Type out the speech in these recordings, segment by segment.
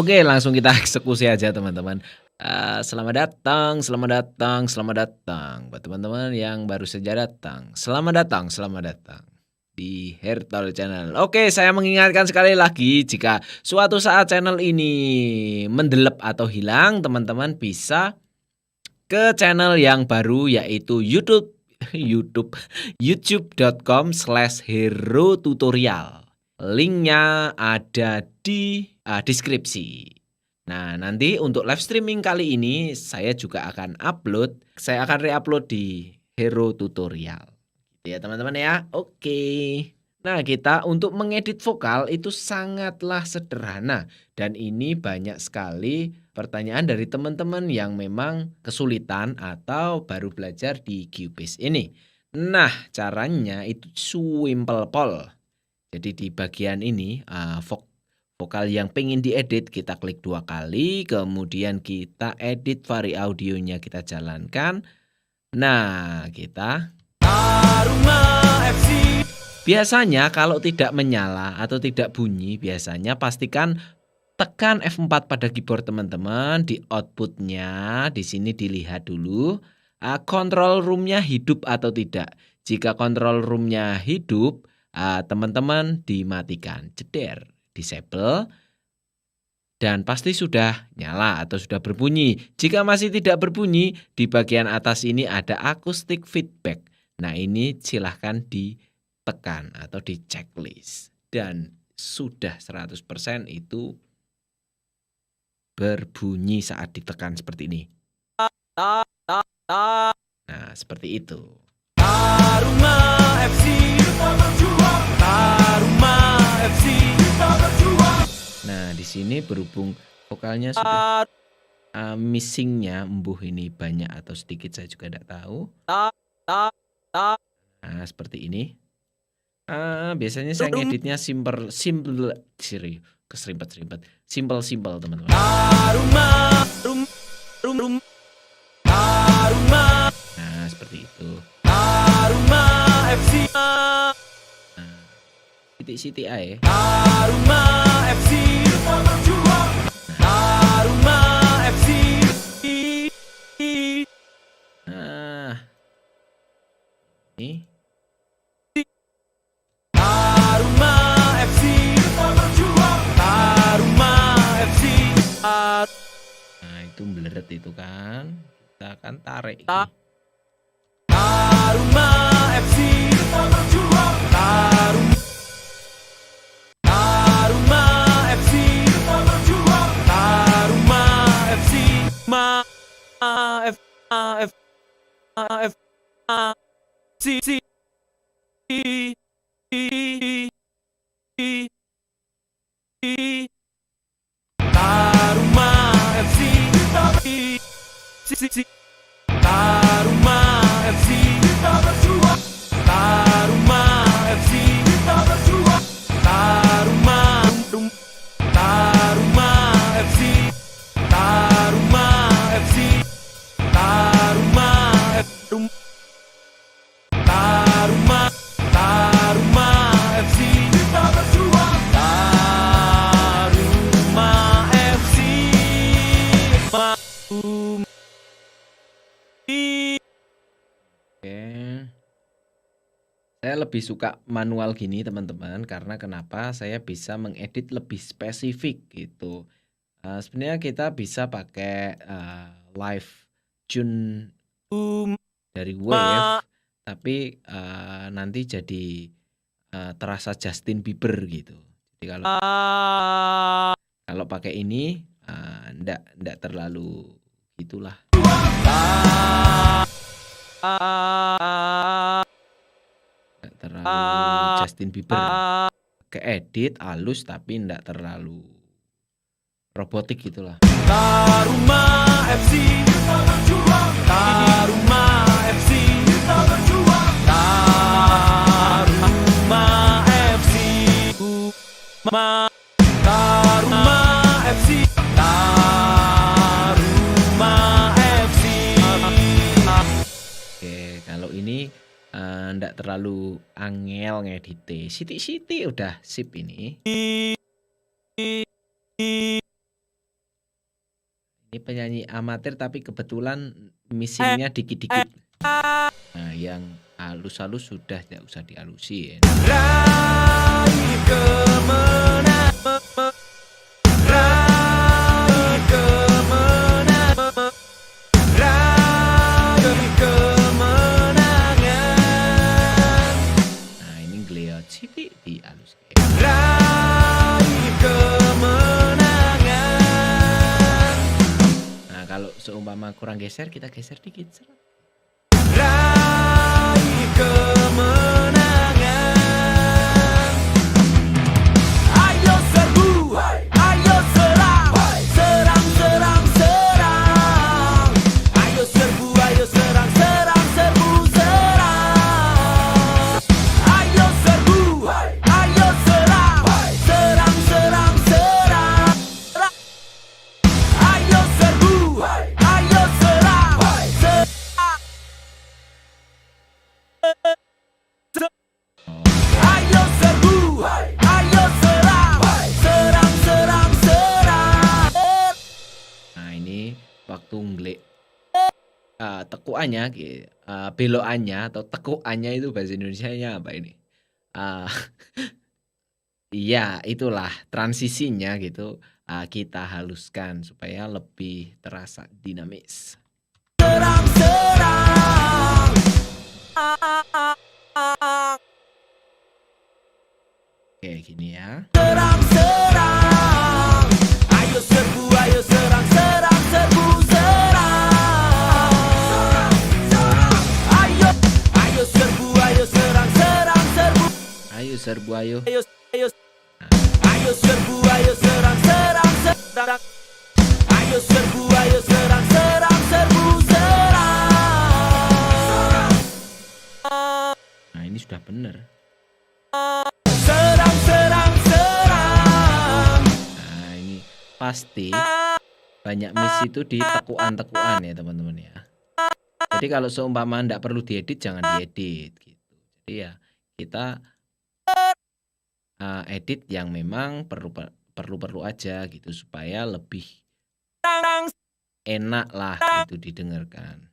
Oke, langsung kita eksekusi aja teman-teman. Selamat datang selamat datang selamat datang buat teman-teman yang baru saja datang. Selamat datang di Hertal Channel. Oke, saya mengingatkan sekali lagi jika suatu saat channel ini mendelep atau hilang, teman-teman bisa ke channel yang baru yaitu YouTube YouTube youtube.com/hero tutorial. Linknya ada di deskripsi. Nah, nanti untuk live streaming kali ini saya juga akan re-upload di Hero Tutorial. Gitu ya teman-teman ya. Oke. Nah, kita untuk mengedit vokal itu sangatlah sederhana dan ini banyak sekali pertanyaan dari teman-teman yang memang kesulitan atau baru belajar di Cubase ini. Nah, caranya itu simple pol. Jadi di bagian ini vokal yang pengen diedit kita klik 2 kali, kemudian kita edit vari audionya kita jalankan. Nah, kita biasanya kalau tidak menyala atau tidak bunyi, biasanya pastikan tekan F4 pada keyboard teman-teman, di outputnya di sini dilihat dulu control room-nya hidup atau tidak. Jika control room-nya hidup, teman-teman dimatikan, jeder, disable, dan pasti sudah nyala atau sudah berbunyi. Jika masih tidak berbunyi, di bagian atas ini ada acoustic feedback. Nah, ini silahkan ditekan atau di checklist. Dan sudah 100% itu berbunyi saat ditekan seperti ini. Nah, seperti itu. Nah, di sini berhubung vokalnya sudah missingnya embuh ini banyak atau sedikit saya juga tidak tahu. Nah, seperti ini. Biasanya saya ngeditnya simple teman-teman. Nah, seperti itu. Nah, sitik-sitik aja. Nah, ini. Nah, itu meleret itu kan. Kita akan tarik ini. Saya lebih suka manual gini teman-teman, karena kenapa saya bisa mengedit lebih spesifik gitu. Sebenarnya kita bisa pakai live tune dari Wave, tapi nanti jadi terasa Justin Bieber gitu. Jadi kalau pakai ini ndak terlalu gitulah. Terlalu Justin Bieber, keedit halus tapi ndak terlalu robotik gitulah. Taruma FC kita berjuang, Taruma FC kita berjuang, Taruma FC Taruma FC Taruma FC. Oke, kalau ini ndak terlalu angel ngedite, siti-siti udah sip ini. Ini penyanyi amatir tapi kebetulan missing-nya dikit-dikit. Nah, yang halus-halus sudah tidak usah dihalusin. Raih kemenangan, raih kemenangan, raih kemenangan. Nah, ini ngeliat sithik dihalusin. Raih kemenangan. Nah, kalau seumpama kurang geser, kita geser dikit. Seret. Raih kemenangan. Ayo serbu, ayo serang, serang, serang, serang. Ayo serbu, ayo serang, serang, serbu, serang. Ayo serbu, ayo serang, serang, serang, serang. Ayo serbu, ayo serang, serang. Ayo serbu, ayo serang, serang, serang, serang. Nah, ini waktu nglik tekuannya, belokannya atau tekukannya itu bahasa Indonesianya apa ini? Ah, Iya, itulah transisinya gitu. Kita haluskan supaya lebih terasa dinamis. Serang, serang. Oke, gini ya. Serang, serang. Ayo serbu, ayo serang, serang, serbu, serang. Ayo, ayo serbu, ayo serang, serang, serbu. Ayo serbu, ayo. Ayo, ayo, ayo serbu, ayo serang, serang, serang. Ayo serbu, ayo serang, serang, serbu, serang. Nah, ini sudah benar. Serang, serang, serang. Nah, ini pasti banyak miss itu di tekuan-tekuan ya teman-teman ya. Jadi kalau seumpama nggak perlu diedit, jangan diedit gitu. Jadi ya kita edit yang memang perlu aja gitu supaya lebih enak lah itu didengarkan.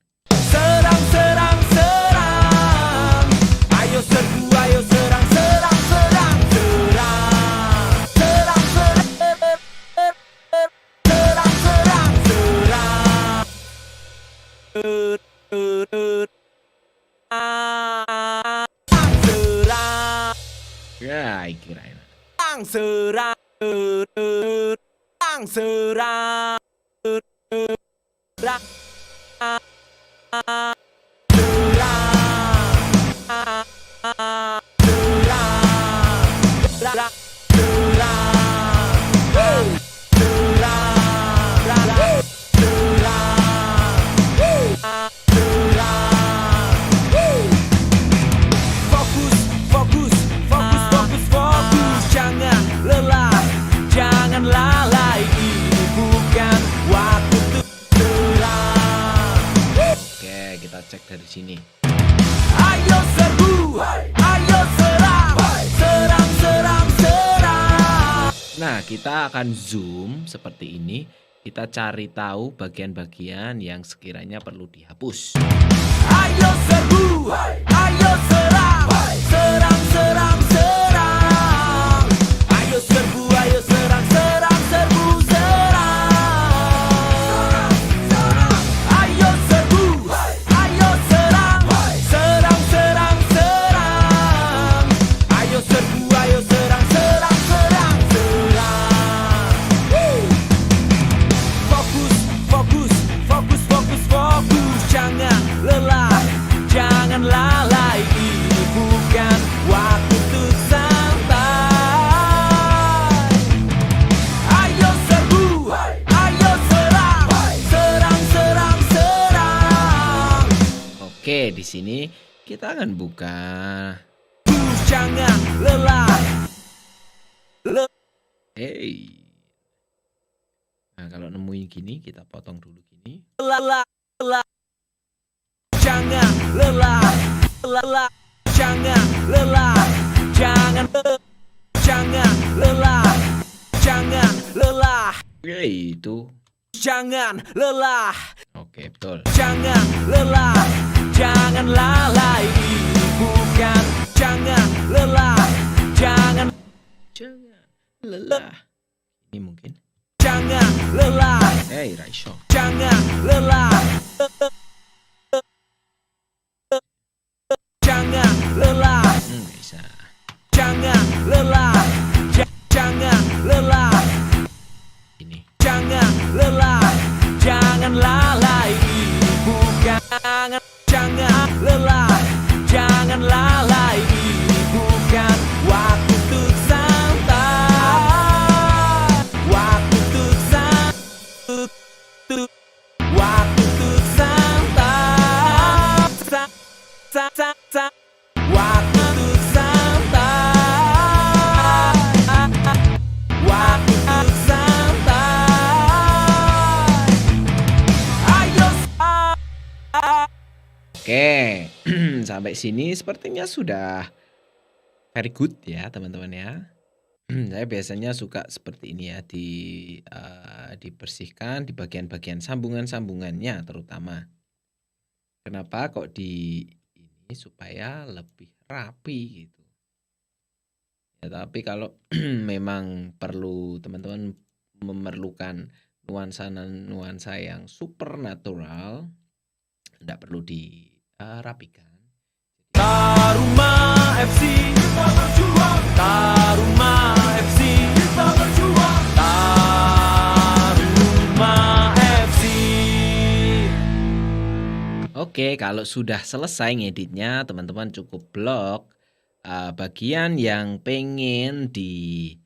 Serang, serang, serang. Ayo serbu, ayo serang, serang, serang, serang. Serang, serang, serang, serang, serang. Serang, Ya, kira enak. serang, serang, serang, serang. Fokus, fokus, fokus, fokus, fokus. Jangan lelah, jangan lalai. Ini bukan waktu untuk serang. Oke, kita cek dari sini. Ayo serbu, ayo serang, serang, serang, serang. Nah, kita akan zoom seperti ini. Kita cari tahu bagian-bagian yang sekiranya perlu dihapus. Ayo serbu, ayo serang, serang, serang, serang. Ayo serbu, ayo serang, serang, serbu, serang. Ayo serbu, ayo serang, serang, serang, serang. Ayo serbu, ayo serang, serang, serang, serang. Fokus, fokus, fokus, fokus, fokus. Jangan lelah, jangan lalai. Ini bukan waktu untuk santai. Ayo serbu, ayo serang, serang, serang, serang. Oke, di sini kita akan buka. Jangan lelah. Hey. Nah, kalau nemuin gini, kita potong dulu gini. Lelah, lelah. Jangan lelah, lelah. Jangan lelah, jangan jangan lelah, jangan lelah. Oke, itu Jangan lelah, Oke, betul. jangan lelah, jangan lalai. Bukan, jangan lelah, jangan Lelah. Ini mungkin. jangan lelah, Raiso. jangan lelah. Jangan lelah, Bisa. jangan lelah, jangan lelah, Ini. jangan lelah, jangan lalai. Bukan, jangan lelah, jangan lalai. Bukan waktu untuk santai, waktu untuk santai, waktu untuk santai, waktu untuk santai, waktu untuk santai. Ayo Oke, sampai sini sepertinya sudah very good ya teman-teman ya. Saya biasanya suka seperti ini ya, dibersihkan di bagian-bagian sambungan-sambungannya terutama. Kenapa kok di ini supaya lebih rapi gitu. Ya, tapi kalau memang perlu teman-teman memerlukan nuansa-nuansa yang supernatural, tidak perlu dirapikan. Taruma FC, kita berjuang. Taruma FC, kita berjuang. Taruma FC. Oke, kalau sudah selesai ngeditnya, teman-teman cukup blok bagian yang pengen di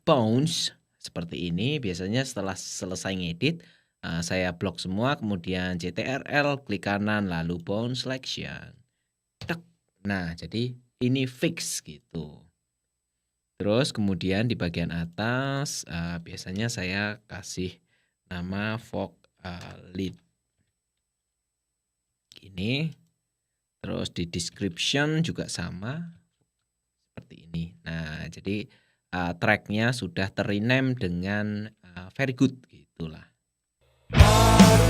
bounce seperti ini. Biasanya setelah selesai ngedit, saya blok semua, kemudian CTRL, klik kanan, lalu bounce selection. Tek. Nah, jadi ini fix gitu. Terus kemudian di bagian atas biasanya saya kasih nama fog lead. Ini. Terus di description juga sama seperti ini. Nah, jadi tracknya sudah ter-rename dengan very good gitulah. Kalau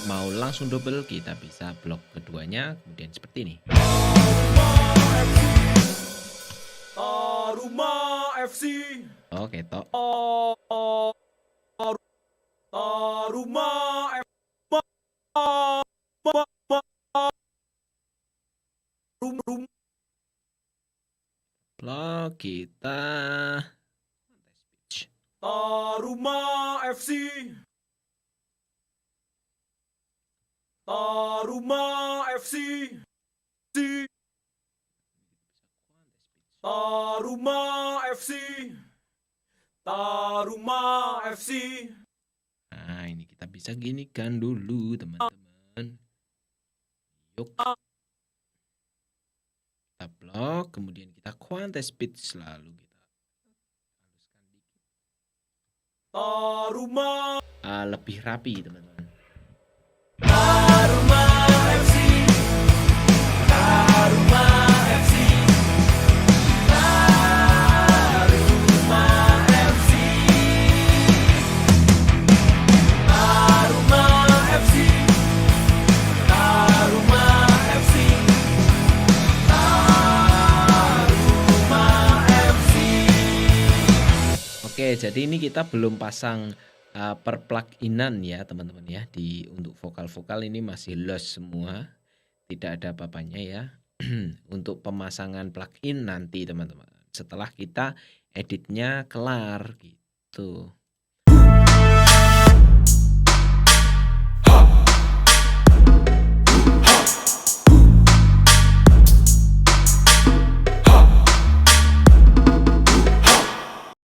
mau langsung double, kita bisa blok keduanya, kemudian seperti ini. Taruma FC. Oke, tok. Taruma FC. Blok kita. Taruma FC. Taruma FC. Taruma FC. Taruma FC. Nah, ini kita bisa ginikan dulu, teman-teman. Yuk. Kita blok, kemudian kita quantize speed selalu kita haluskan dikit. Taruma. Lebih rapi, teman-teman. Taruma FC. Taruma FC. Taruma FC. Taruma FC. Taruma FC. Taruma FC. Oke, jadi ini kita belum pasang per plug-inan ya teman-teman ya. Untuk vokal-vokal ini masih lost semua, tidak ada apa-apanya ya. Untuk pemasangan plug-in nanti teman-teman, setelah kita editnya kelar gitu.